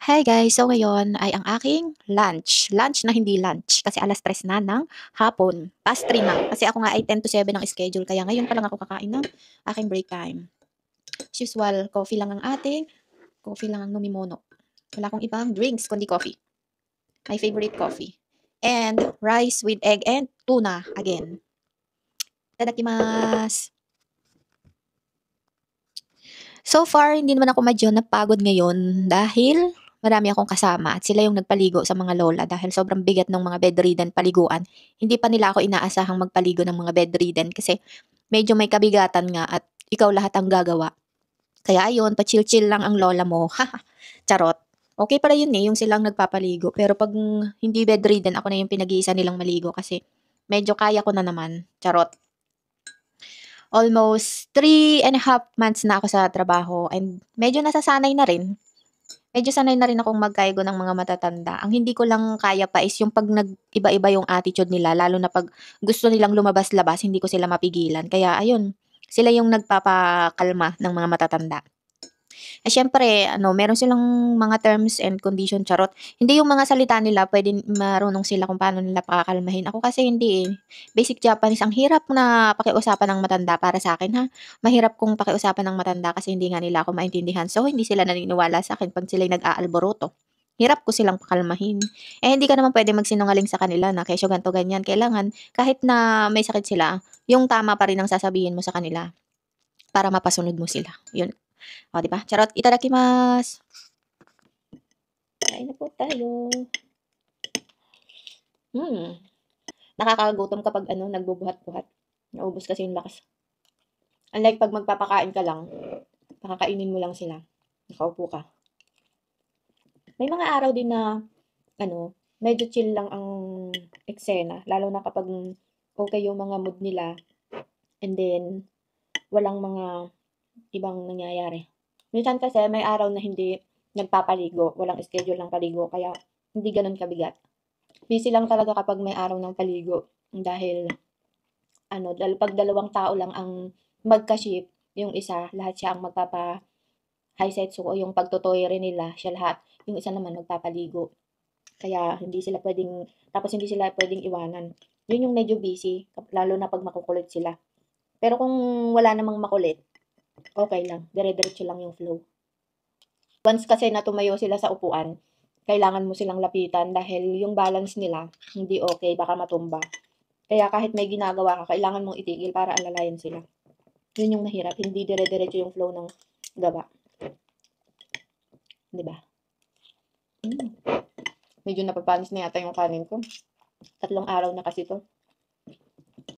Hi guys! So ngayon ay ang aking lunch. Lunch na hindi lunch kasi 3:00 na ng hapon. Past 3 na. Kasi ako nga ay 10 to 7 ang schedule. Kaya ngayon pa lang ako kakain ng aking break time. As usual, coffee lang ang ating. Coffee lang ang numimono. Wala akong ibang drinks kundi coffee. My favorite coffee. And rice with egg and tuna again. Itadakimasu! So far, hindi naman ako medyo napagod ngayon dahil marami akong kasama at sila yung nagpaligo sa mga lola dahil sobrang bigat ng mga bedridden paliguan. Hindi pa nila ako inaasahang magpaligo ng mga bedridden kasi medyo may kabigatan nga at ikaw lahat ang gagawa. Kaya ayun, pa-chill-chill lang ang lola mo. Charot. Okay pala yun yung silang nagpapaligo. Pero pag hindi bedridden, ako na yung pinag-iisa nilang maligo kasi medyo kaya ko na naman. Charot. Almost 3.5 months na ako sa trabaho and medyo nasasanay na rin. Medyo sanay na rin akong magkaigo ng mga matatanda. Ang hindi ko lang kaya pa is yung 'pag nag-iba-iba yung attitude nila lalo na 'pag gusto nilang lumabas-labas, hindi ko sila mapigilan. Kaya ayun, sila yung nagpapakalma ng mga matatanda. Eh, siyempre ano, meron silang mga terms and condition, charot. Hindi yung mga salita nila puwede marunong sila kung paano nila pakakalmahin. Ako kasi hindi, eh. Basic Japanese, ang hirap na pakiusapan ng matanda para sa'kin, ha. Mahirap kong pakiusapan ng matanda kasi hindi nga nila ako maintindihan. So, hindi sila naniniwala sa'kin 'pag sila'y nag-aalboroto. Hirap ko silang pakalmahin. Eh, hindi ka naman puwedeng magsinungaling sa kanila na kesyo ganito, ganyan. Kailangan kahit na may sakit sila, yung tama pa rin ang sasabihin mo sa kanila para mapasunod mo sila, yun. Oh, 'di ba? Charot. Itadakimasu! Kain na po tayo. Nakakagutom kapag ano, nagbubuhat-buhat. Naubos kasi yung lakas. Unlike 'pag magpapakain ka lang, pakakainin mo lang sila. Nakaupo ka. May mga araw din na ano, medyo chill lang ang eksena, lalo na kapag okay yung mga mood nila and then walang mga ibang nangyayari. Minsan kasi may araw na hindi nagpapaligo, walang schedule ng paligo kaya hindi gano'n kabigat. Busy lang talaga kapag may araw ng paligo dahil ano, 'pag dalawang tao lang ang magka-shift, yung isa lahat siya ang magpapa-hisetsu o yung pagtotoy nila siya lahat, yung isa naman magpapaligo. Kaya hindi sila puwedeng iwanan. Yun yung medyo busy, lalo na 'pag makukulit sila. Pero kung wala namang makulit, okey lang, dire-diretso lang yung flow. Once kasi na tumayo sila sa upuan, kailangan mo silang lapitan dahil yung balance nila hindi okey, baka matumba. Kaya kahit may ginagawa ka, kailangan mong itigil para alalayan sila. Yun yung mahirap, hindi dire-diretso yung flow ng gawa. 'Di ba? Medyo napapanis na yata yung kanin ko. 3 araw na kasi 'to.